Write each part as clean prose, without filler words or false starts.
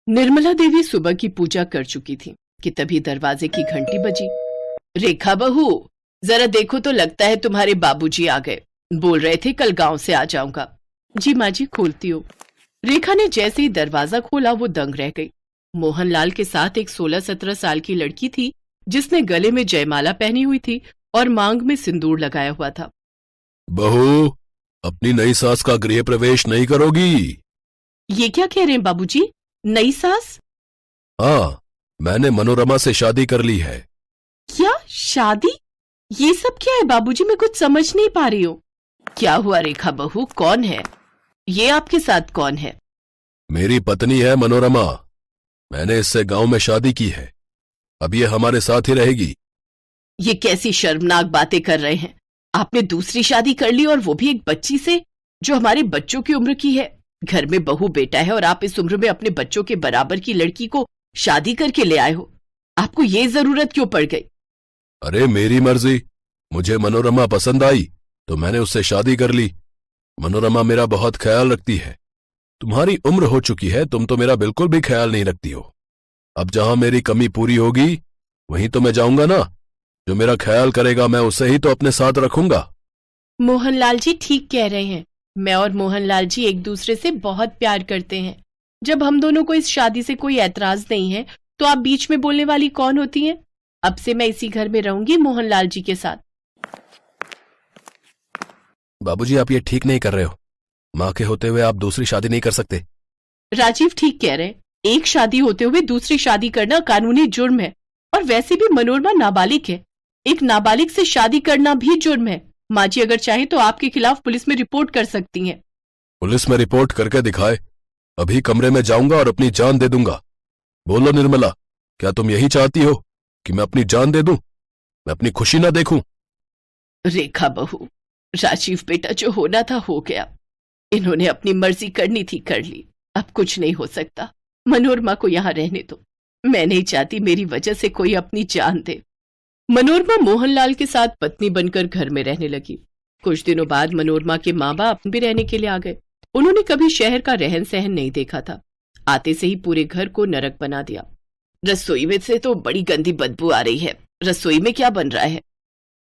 निर्मला देवी सुबह की पूजा कर चुकी थी कि तभी दरवाजे की घंटी बजी। रेखा बहू, जरा देखो तो लगता है तुम्हारे बाबूजी आ गए। बोल रहे थे कल गांव से आ जाऊंगा। जी माँ जी, खोलती हूँ। रेखा ने जैसे ही दरवाजा खोला वो दंग रह गई। मोहनलाल के साथ एक 16-17 साल की लड़की थी जिसने गले में जयमाला पहनी हुई थी और मांग में सिंदूर लगाया हुआ था। बहू, अपनी नई सास का गृह प्रवेश नहीं करोगी? ये क्या कह रहे हैं बाबूजी? नई सास? हाँ, मैंने मनोरमा से शादी कर ली है। क्या शादी? ये सब क्या है बाबूजी? मैं कुछ समझ नहीं पा रही हूँ। क्या हुआ रेखा बहू, कौन है ये? आपके साथ कौन है? मेरी पत्नी है मनोरमा। मैंने इससे गांव में शादी की है। अब ये हमारे साथ ही रहेगी। ये कैसी शर्मनाक बातें कर रहे हैं? आपने दूसरी शादी कर ली और वो भी एक बच्ची से जो हमारे बच्चों की उम्र की है। घर में बहू बेटा है और आप इस उम्र में अपने बच्चों के बराबर की लड़की को शादी करके ले आए हो। आपको ये जरूरत क्यों पड़ गई? अरे मेरी मर्जी। मुझे मनोरमा पसंद आई तो मैंने उससे शादी कर ली। मनोरमा मेरा बहुत ख्याल रखती है। तुम्हारी उम्र हो चुकी है, तुम तो मेरा बिल्कुल भी ख्याल नहीं रखती हो। अब जहां मेरी कमी पूरी होगी वहीं तो मैं जाऊंगा ना। जो मेरा ख्याल करेगा मैं उसे ही तो अपने साथ रखूंगा। मोहनलाल जी ठीक कह रहे हैं। मैं और मोहनलाल जी एक दूसरे से बहुत प्यार करते हैं। जब हम दोनों को इस शादी से कोई ऐतराज नहीं है तो आप बीच में बोलने वाली कौन होती हैं? अब से मैं इसी घर में रहूंगी मोहनलाल जी के साथ। बाबूजी, आप ये ठीक नहीं कर रहे हो। माँ के होते हुए आप दूसरी शादी नहीं कर सकते। राजीव ठीक कह रहे हैं। एक शादी होते हुए दूसरी शादी करना कानूनी जुर्म है। और वैसे भी मनोरमा नाबालिग है। एक नाबालिग से शादी करना भी जुर्म है। माँ जी अगर चाहे तो आपके खिलाफ पुलिस में रिपोर्ट कर सकती हैं। पुलिस में रिपोर्ट करके दिखाए। अभी कमरे में जाऊंगा और अपनी जान दे दूंगा। बोलो निर्मला, क्या तुम यही चाहती हो कि मैं अपनी जान दे दूं? मैं अपनी खुशी ना देखूं? रेखा बहू, राजीव बेटा जो होना था हो गया। इन्होंने अपनी मर्जी करनी थी कर ली। अब कुछ नहीं हो सकता। मनोरमा को यहाँ रहने दो। मैं नहीं चाहती मेरी वजह से कोई अपनी जान दे। मनोरमा मोहनलाल के साथ पत्नी बनकर घर में रहने लगी। कुछ दिनों बाद मनोरमा के माँ बाप भी रहने के लिए आ गए। उन्होंने कभी शहर का रहन सहन नहीं देखा था। आते से ही पूरे घर को नरक बना दिया। रसोई में से तो बड़ी गंदी बदबू आ रही है। रसोई में क्या बन रहा है?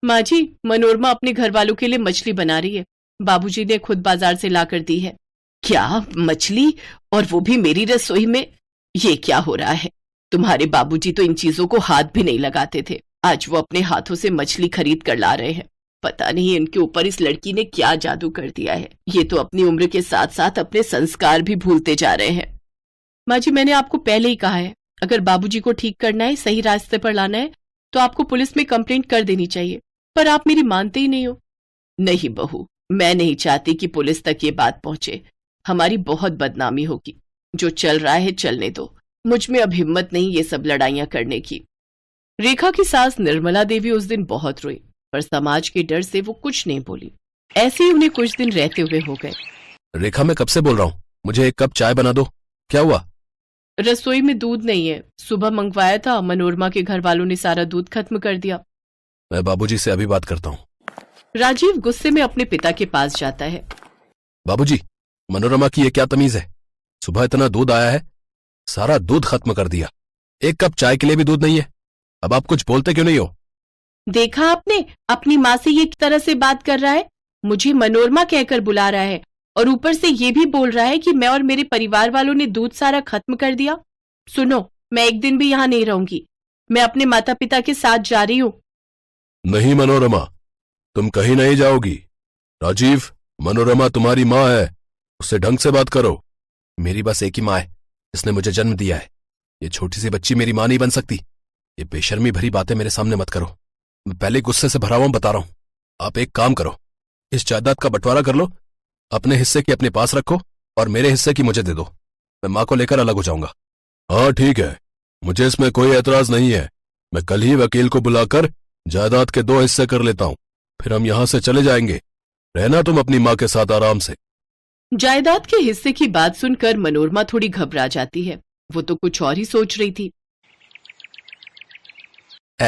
माँ जी, मनोरमा अपने घर वालों के लिए मछली बना रही है। बाबूजी ने खुद बाजार से ला कर दी है। क्या मछली? और वो भी मेरी रसोई में? ये क्या हो रहा है? तुम्हारे बाबूजी तो इन चीजों को हाथ भी नहीं लगाते थे। आज वो अपने हाथों से मछली खरीद कर ला रहे हैं। पता नहीं इनके ऊपर इस लड़की ने क्या जादू कर दिया है। ये तो अपनी उम्र के साथ साथ अपने संस्कार भी भूलते जा रहे हैं। माँ जी, मैंने आपको पहले ही कहा है, अगर बाबूजी को ठीक करना है, सही रास्ते पर लाना है तो आपको पुलिस में कंप्लेंट कर देनी चाहिए। पर आप मेरी मानते ही नहीं हो। नहीं बहू, मैं नहीं चाहती कि पुलिस तक ये बात पहुंचे। हमारी बहुत बदनामी होगी। जो चल रहा है चलने दो। मुझ में अब हिम्मत नहीं ये सब लड़ाइयां करने की। रेखा की सास निर्मला देवी उस दिन बहुत रोई, पर समाज के डर से वो कुछ नहीं बोली। ऐसे ही उन्हें कुछ दिन रहते हुए हो गए। रेखा, मैं कब से बोल रहा हूँ, मुझे एक कप चाय बना दो। क्या हुआ? रसोई में दूध नहीं है। सुबह मंगवाया था, मनोरमा के घर वालों ने सारा दूध खत्म कर दिया। मैं बाबूजी से अभी बात करता हूँ। राजीव गुस्से में अपने पिता के पास जाता है। बाबूजी, मनोरमा की ये क्या तमीज है? सुबह इतना दूध आया है, सारा दूध खत्म कर दिया। एक कप चाय के लिए भी दूध नहीं है। अब आप कुछ बोलते क्यों नहीं हो? देखा आपने, अपनी माँ से ये तरह से बात कर रहा है। मुझे मनोरमा कहकर बुला रहा है और ऊपर से ये भी बोल रहा है कि मैं और मेरे परिवार वालों ने दूध सारा खत्म कर दिया। सुनो, मैं एक दिन भी यहाँ नहीं रहूंगी। मैं अपने माता पिता के साथ जा रही हूँ। नहीं मनोरमा, तुम कहीं नहीं जाओगी। राजीव, मनोरमा तुम्हारी माँ है, उससे ढंग से बात करो। मेरी बस एक ही माँ है जिसने मुझे जन्म दिया है। ये छोटी सी बच्ची मेरी माँ नहीं बन सकती। ये बेशर्मी भरी बातें मेरे सामने मत करो। मैं पहले गुस्से से भरा हुआ बता रहा हूं। आप एक काम करो, इस जायदाद का बंटवारा कर लो। अपने हिस्से की अपने पास रखो और मेरे हिस्से की मुझे दे दो। मैं माँ को लेकर अलग हो जाऊंगा। हाँ ठीक है, मुझे इसमें कोई एतराज नहीं है। मैं कल ही वकील को बुलाकर जायदाद के 2 हिस्से कर लेता हूँ। फिर हम यहां से चले जाएंगे। रहना तुम अपनी माँ के साथ आराम से। जायदाद के हिस्से की बात सुनकर मनोरमा थोड़ी घबरा जाती है। वो तो कुछ और ही सोच रही थी।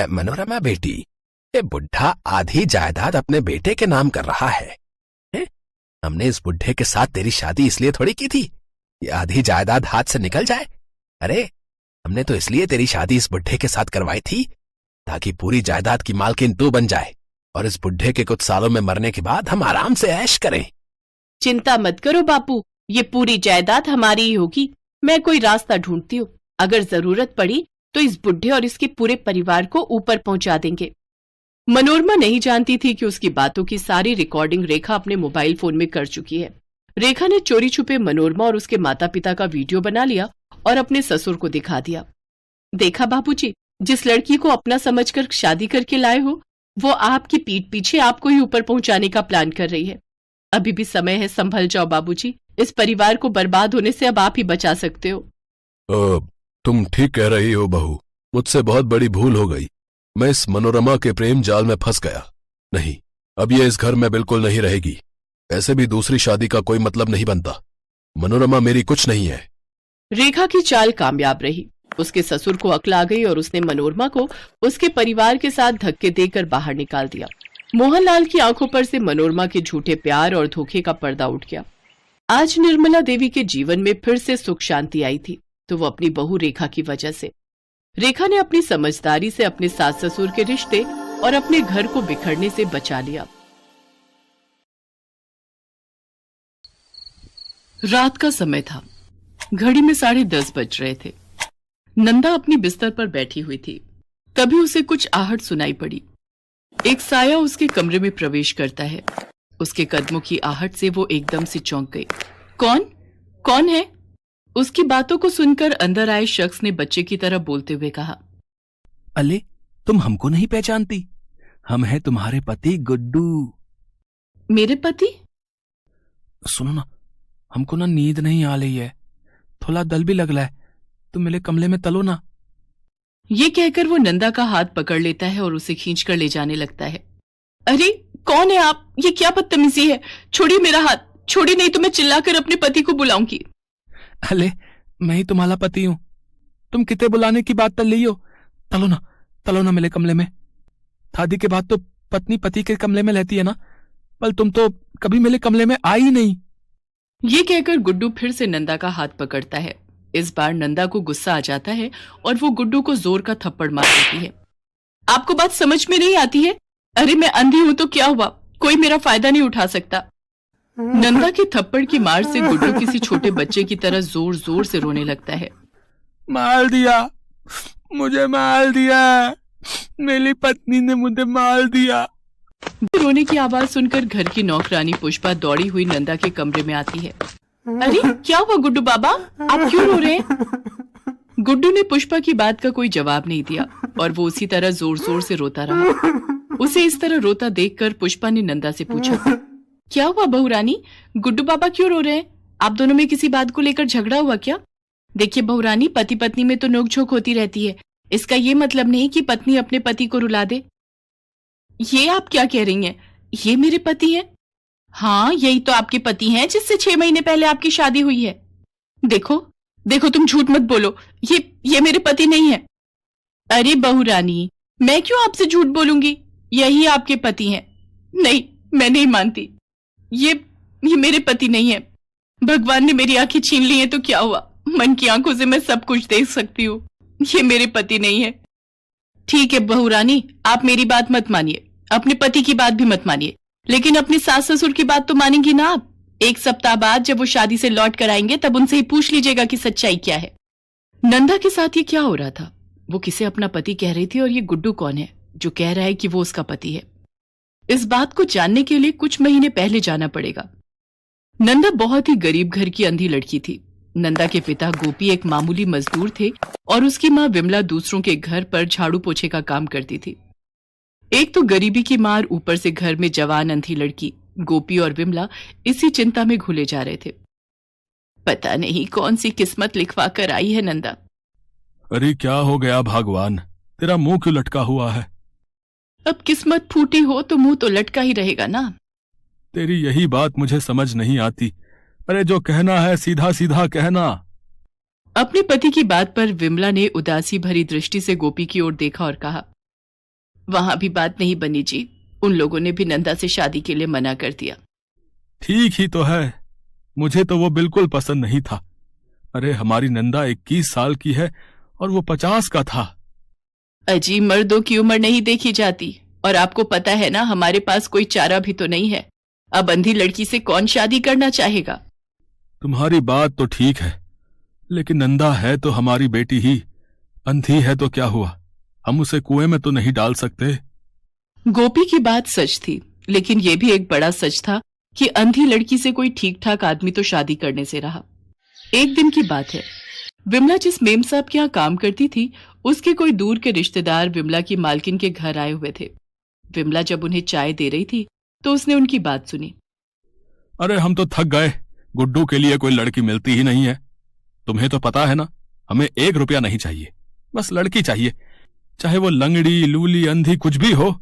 मनोरमा बेटी, ये बुढ़ा आधी जायदाद अपने बेटे के नाम कर रहा है। हमने इस बुढ़े के साथ तेरी शादी इसलिए थोड़ी की थी ये आधी जायदाद हाथ से निकल जाए। अरे हमने तो इसलिए तेरी शादी इस बुढ़े के साथ करवाई थी ताकि पूरी जायदाद की मालकिन तू बन जाए और इस बुढ़े के कुछ सालों में मरने के बाद हम आराम से ऐश करें। चिंता मत करो बापू, ये पूरी जायदाद हमारी ही होगी। मैं कोई रास्ता ढूंढती हूँ, अगर जरूरत पड़ी तो इस बुढ़े और इसके पूरे परिवार को ऊपर पहुंचा देंगे। मनोरमा नहीं जानती थी कि उसकी बातों की सारी रिकॉर्डिंग रेखा अपने मोबाइल फोन में कर चुकी है। रेखा ने चोरी छुपे मनोरमा और उसके माता पिता का वीडियो बना लिया और अपने ससुर को दिखा दिया। देखा बाबूजी, जिस लड़की को अपना समझकर शादी करके लाए हो वो आपकी पीठ पीछे आपको ही ऊपर पहुंचाने का प्लान कर रही है। अभी भी समय है, संभल जाओ बाबूजी, इस परिवार को बर्बाद होने से अब आप ही बचा सकते हो। तुम ठीक कह रही हो बहू, मुझसे बहुत बड़ी भूल हो गई। मैं इस मनोरमा के प्रेम जाल में फंस गया। नहीं, अब ये इस घर में बिल्कुल नहीं रहेगी। ऐसे भी दूसरी शादी का कोई मतलब नहीं बनता। मनोरमा मेरी कुछ नहीं है। रेखा की चाल कामयाब रही। उसके ससुर को अक्ल आ गई और उसने मनोरमा को उसके परिवार के साथ धक्के देकर बाहर निकाल दिया। मोहनलाल की आंखों पर से मनोरमा के झूठे प्यार और धोखे का पर्दा उठ गया। आज निर्मला देवी के जीवन में फिर से सुख शांति आई थी तो वो अपनी बहू रेखा की वजह से। रेखा ने अपनी समझदारी से अपने सास ससुर के रिश्ते और अपने घर को बिखरने से बचा लिया। रात का समय था, घड़ी में 10:30 बज रहे थे। नंदा अपनी बिस्तर पर बैठी हुई थी, तभी उसे कुछ आहट सुनाई पड़ी। एक साया उसके कमरे में प्रवेश करता है। उसके कदमों की आहट से वो एकदम से चौंक गई। कौन है? उसकी बातों को सुनकर अंदर आए शख्स ने बच्चे की तरह बोलते हुए कहा, अले तुम हमको नहीं पहचानती? हम हैं तुम्हारे पति गुड्डू। मेरे पति? सुनो ना, हमको ना नींद नहीं आ रही है, थोड़ा दल भी लग रहा है, तुम मेरे कमरे में तलो ना। ये कहकर वो नंदा का हाथ पकड़ लेता है और उसे खींचकर ले जाने लगता है। अरे कौन है आप? ये क्या बदतमीजी है? छोड़िए मेरा हाथ, छोड़िए नहीं तो मैं चिल्लाकर अपने पति को बुलाऊंगी। अले मैं ही तुम्हारा पति हूं, तुम कितने बुलाने की बात कर रही हो? तलो ना मेरे कमरे में। शादी के बाद तो पत्नी पति के कमरे में रहती है ना, पर तुम तो कभी मेरे कमरे में आई नहीं। ये कहकर गुड्डू फिर से नंदा का हाथ पकड़ता है। इस बार नंदा को गुस्सा आ जाता है और वो गुड्डू को जोर का थप्पड़ मार देती है। आपको बात समझ में नहीं आती है? अरे मैं अंधी हूं तो क्या हुआ, कोई मेरा फायदा नहीं उठा सकता। नंदा के थप्पड़ की मार से गुड्डू किसी छोटे बच्चे की तरह जोर जोर से रोने लगता है। मार दिया, मुझे मार दिया, मेरी पत्नी ने मुझे मार दिया। रोने की आवाज सुनकर घर की नौकरानी पुष्पा दौड़ी हुई नंदा के कमरे में आती है। अरे क्या हुआ गुड्डू बाबा, आप क्यों रो रहे हैं? गुड्डू ने पुष्पा की बात का कोई जवाब नहीं दिया और वो उसी तरह जोर जोर से रोता रहा। उसे इस तरह रोता देखकर पुष्पा ने नंदा से पूछा, क्या हुआ बहू रानी, गुड्डू बाबा क्यों रो रहे हैं? आप दोनों में किसी बात को लेकर झगड़ा हुआ क्या? देखिए बहू रानी, पति पत्नी में तो नोकझोंक होती रहती है, इसका ये मतलब नहीं कि पत्नी अपने पति को रुला दे। ये आप क्या कह रही हैं? ये मेरे पति हैं? हाँ यही तो आपके पति हैं जिससे 6 महीने पहले आपकी शादी हुई है। देखो तुम झूठ मत बोलो, ये मेरे पति नहीं है। अरे बहू रानी, मैं क्यों आपसे झूठ बोलूंगी, यही आपके पति हैं। नहीं, मैं नहीं मानती, ये मेरे पति नहीं है। भगवान ने मेरी आंखें छीन ली हैं तो क्या हुआ, मन की आंखों से मैं सब कुछ देख सकती हूँ। ये मेरे पति नहीं है। ठीक है बहू रानी, आप मेरी बात मत मानिए, अपने पति की बात भी मत मानिए, लेकिन अपने सास ससुर की बात तो मानेंगी ना आप। 1 सप्ताह बाद जब वो शादी से लौट कर आएंगे तब उनसे ही पूछ लीजिएगा कि सच्चाई क्या है। नंदा के साथ ये क्या हो रहा था? वो किसे अपना पति कह रही थी और ये गुड्डू कौन है जो कह रहा है कि वो उसका पति है? इस बात को जानने के लिए कुछ महीने पहले जाना पड़ेगा। नंदा बहुत ही गरीब घर की अंधी लड़की थी। नंदा के पिता गोपी एक मामूली मजदूर थे और उसकी माँ विमला दूसरों के घर पर झाड़ू पोछे का काम करती थी। एक तो गरीबी की मार, ऊपर से घर में जवान अंधी लड़की। गोपी और विमला इसी चिंता में घुले जा रहे थे। पता नहीं कौन सी किस्मत लिखवा कर आई है नंदा। अरे क्या हो गया भगवान, तेरा मुंह क्यों लटका हुआ है? अब किस्मत फूटी हो तो मुंह तो लटका ही रहेगा ना। तेरी यही बात मुझे समझ नहीं आती। अरे जो कहना है सीधा सीधा कहना। अपने पति की बात पर विमला ने उदासी भरी दृष्टि से गोपी की ओर देखा और कहा, वहां भी बात नहीं बनी जी, उन लोगों ने भी नंदा से शादी के लिए मना कर दिया। ठीक ही तो है, मुझे तो वो बिल्कुल पसंद नहीं था, अरे हमारी नंदा 21 साल की है और वो 50 का था। अजी, मर्दों की उम्र नहीं देखी जाती, और आपको पता है ना हमारे पास कोई चारा भी तो नहीं है। अब अंधी लड़की से कौन शादी करना चाहेगा? तुम्हारी बात तो ठीक है, लेकिन नंदा है तो हमारी बेटी ही, अंधी है तो क्या हुआ, हम उसे कुएं में तो नहीं डाल सकते। गोपी की बात सच थी, लेकिन यह भी एक बड़ा सच था कि अंधी लड़की से कोई ठीक ठाक आदमी तो शादी करने से रहा। एक दिन की बात है, विमला जिस मेम साहब के यहाँ काम करती थी, उसके कोई दूर के रिश्तेदार विमला की मालकिन के घर आए हुए थे। विमला जब उन्हें चाय दे रही थी तो उसने उनकी बात सुनी। अरे हम तो थक गए, गुड्डू के लिए कोई लड़की मिलती ही नहीं है। तुम्हें तो पता है ना, हमें 1 रुपया नहीं चाहिए, बस लड़की चाहिए, चाहे वो लंगड़ी लूली अंधी कुछ भी हो,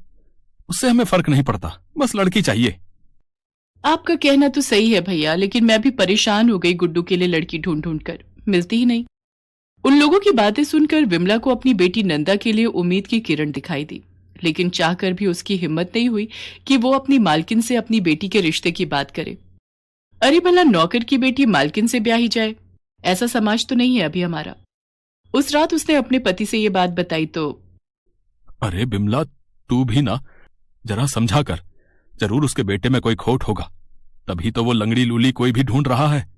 उससे हमें फर्क नहीं पड़ता, बस लड़की चाहिए। आपका कहना तो सही है भैया, लेकिन मैं भी परेशान हो गई गुड्डू के लिए लड़की ढूंढ ढूंढ कर, मिलती ही नहीं। उन लोगों की बातें सुनकर विमला को अपनी बेटी नंदा के लिए उम्मीद की किरण दिखाई दी, लेकिन चाहकर भी उसकी हिम्मत नहीं हुई कि वो अपनी मालकिन से अपनी बेटी के रिश्ते की बात करे। अरे भला नौकर की बेटी मालकिन से ब्याही जाए, ऐसा समाज तो नहीं है अभी हमारा। उस रात उसने अपने पति से ये बात बताई तो। अरे बिमला, तू भी ना जरा समझा कर, जरूर उसके बेटे में कोई खोट होगा, तभी तो वो लंगड़ी लूली कोई भी ढूंढ रहा है।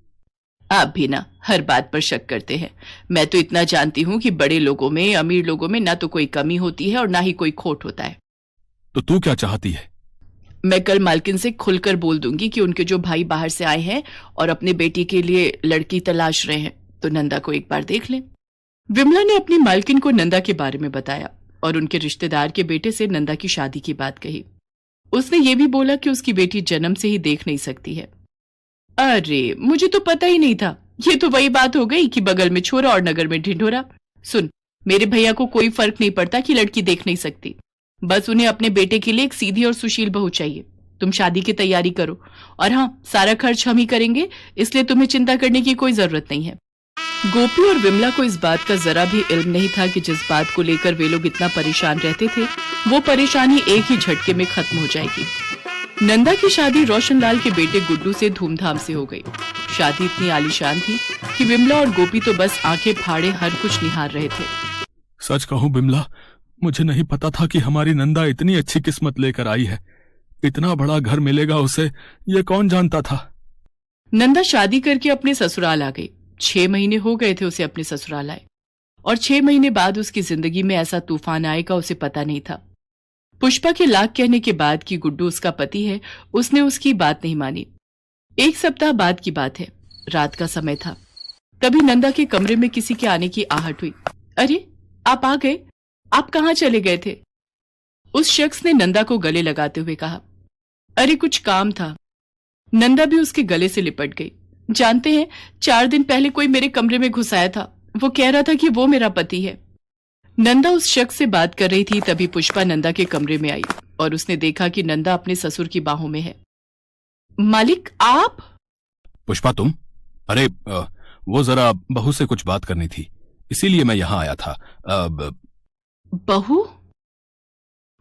आप भी ना हर बात पर शक करते हैं। मैं तो इतना जानती हूं कि बड़े लोगों में, अमीर लोगों में ना तो कोई कमी होती है और ना ही कोई खोट होता है। तो तू क्या चाहती है? मैं कल मालकिन से खुलकर बोल दूंगी कि उनके जो भाई बाहर से आए हैं और अपने बेटी के लिए लड़की तलाश रहे हैं, तो नंदा को एक बार देख लें। विमला ने अपनी मालकिन को नंदा के बारे में बताया और उनके रिश्तेदार के बेटे से नंदा की शादी की बात कही। उसने ये भी बोला कि उसकी बेटी जन्म से ही देख नहीं सकती है। अरे मुझे तो पता ही नहीं था, ये तो वही बात हो गई कि बगल में छोरा और नगर में ढिंढोरा। सुन, मेरे भैया को कोई फर्क नहीं पड़ता कि लड़की देख नहीं सकती, बस उन्हें अपने बेटे के लिए एक सीधी और सुशील बहू चाहिए। तुम शादी की तैयारी करो, और हाँ, सारा खर्च हम ही करेंगे, इसलिए तुम्हें चिंता करने की कोई जरूरत नहीं है। गोपी और विमला को इस बात का जरा भी इल्म नहीं था कि जिस बात को लेकर वे लोग इतना परेशान रहते थे, वो परेशानी एक ही झटके में खत्म हो जाएगी। नंदा की शादी रोशनलाल के बेटे गुड्डू से धूमधाम से हो गई। शादी इतनी आलीशान थी कि विमला और गोपी तो बस आंखें फाड़े हर कुछ निहार रहे थे। सच कहूं बिमला, मुझे नहीं पता था कि हमारी नंदा इतनी अच्छी किस्मत लेकर आई है। इतना बड़ा घर मिलेगा उसे, ये कौन जानता था। नंदा शादी करके अपने ससुराल आ गई। 6 महीने हो गए थे उसे अपने ससुराल आए, और 6 महीने बाद उसकी जिंदगी में ऐसा तूफान आएगा उसे पता नहीं था। पुष्पा के लाख कहने के बाद कि गुड्डू उसका पति है, उसने उसकी बात नहीं मानी। 1 सप्ताह बाद की बात है, रात का समय था। तभी नंदा के कमरे में किसी के आने की आहट हुई। अरे आप आ गए, आप कहाँ चले गए थे? उस शख्स ने नंदा को गले लगाते हुए कहा। अरे कुछ काम था। नंदा भी उसके गले से लिपट गई। जानते हैं, 4 दिन पहले कोई मेरे कमरे में घुस आया था, वो कह रहा था कि वो मेरा पति है। नंदा उस शख्स से बात कर रही थी, तभी पुष्पा नंदा के कमरे में आई और उसने देखा कि नंदा अपने ससुर की बाहों में है। मालिक आप? पुष्पा तुम? अरे वो जरा बहू से कुछ बात करनी थी, इसीलिए मैं यहां आया था। बहू?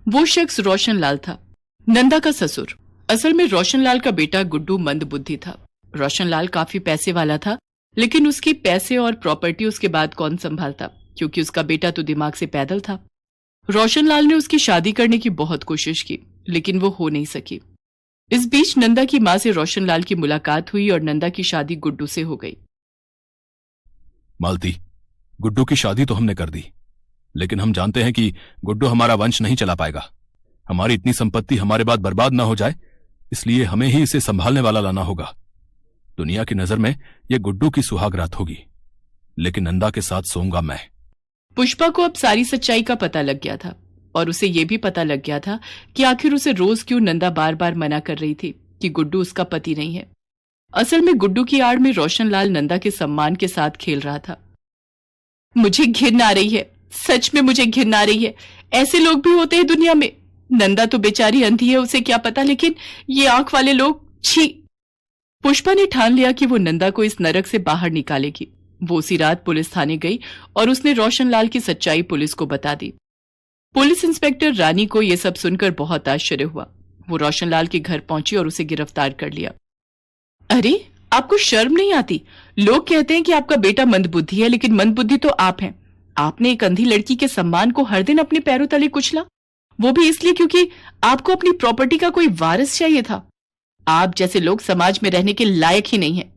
वो शख्स रोशनलाल था, नंदा का ससुर। असल में रोशनलाल का बेटा गुड्डू मंद बुद्धि था। रोशनलाल काफी पैसे वाला था, लेकिन उसकी पैसे और प्रॉपर्टी उसके बाद कौन संभालता, क्योंकि उसका बेटा तो दिमाग से पैदल था। रोशनलाल ने उसकी शादी करने की बहुत कोशिश की, लेकिन वो हो नहीं सकी। इस बीच नंदा की मां से रोशनलाल की मुलाकात हुई और नंदा की शादी गुड्डू से हो गई। मालती, गुड्डू की शादी तो हमने कर दी, लेकिन हम जानते हैं कि गुड्डू हमारा वंश नहीं चला पाएगा। हमारी इतनी संपत्ति हमारे बाद बर्बाद ना हो जाए, इसलिए हमें ही इसे संभालने वाला लाना होगा। दुनिया की नजर में यह गुड्डू की सुहाग रात होगी, लेकिन नंदा के साथ सोऊंगा मैं। पुष्पा को अब सारी सच्चाई का पता लग गया था, और उसे यह भी पता लग गया था कि आखिर उसे रोज क्यों नंदा बार बार मना कर रही थी कि गुड्डू उसका पति नहीं है। असल में गुड्डू की आड़ में रोशनलाल नंदा के सम्मान के साथ खेल रहा था। मुझे घिन आ रही है, सच में मुझे घिन आ रही है। ऐसे लोग भी होते हैं दुनिया में। नंदा तो बेचारी अंधी है, उसे क्या पता, लेकिन ये आंख वाले लोग, छी। पुष्पा ने ठान लिया कि वो नंदा को इस नरक से बाहर निकालेगी। वो उसी रात पुलिस थाने गई और उसने रोशनलाल की सच्चाई पुलिस को बता दी। पुलिस इंस्पेक्टर रानी को यह सब सुनकर बहुत आश्चर्य हुआ। वो रोशनलाल के घर पहुंची और उसे गिरफ्तार कर लिया। अरे आपको शर्म नहीं आती? लोग कहते हैं कि आपका बेटा मंदबुद्धि है, लेकिन मंदबुद्धि तो आप हैं। आपने एक अंधी लड़की के सम्मान को हर दिन अपने पैरों तले कुचला, वो भी इसलिए क्योंकि आपको अपनी प्रॉपर्टी का कोई वारिस चाहिए था। आप जैसे लोग समाज में रहने के लायक ही नहीं है।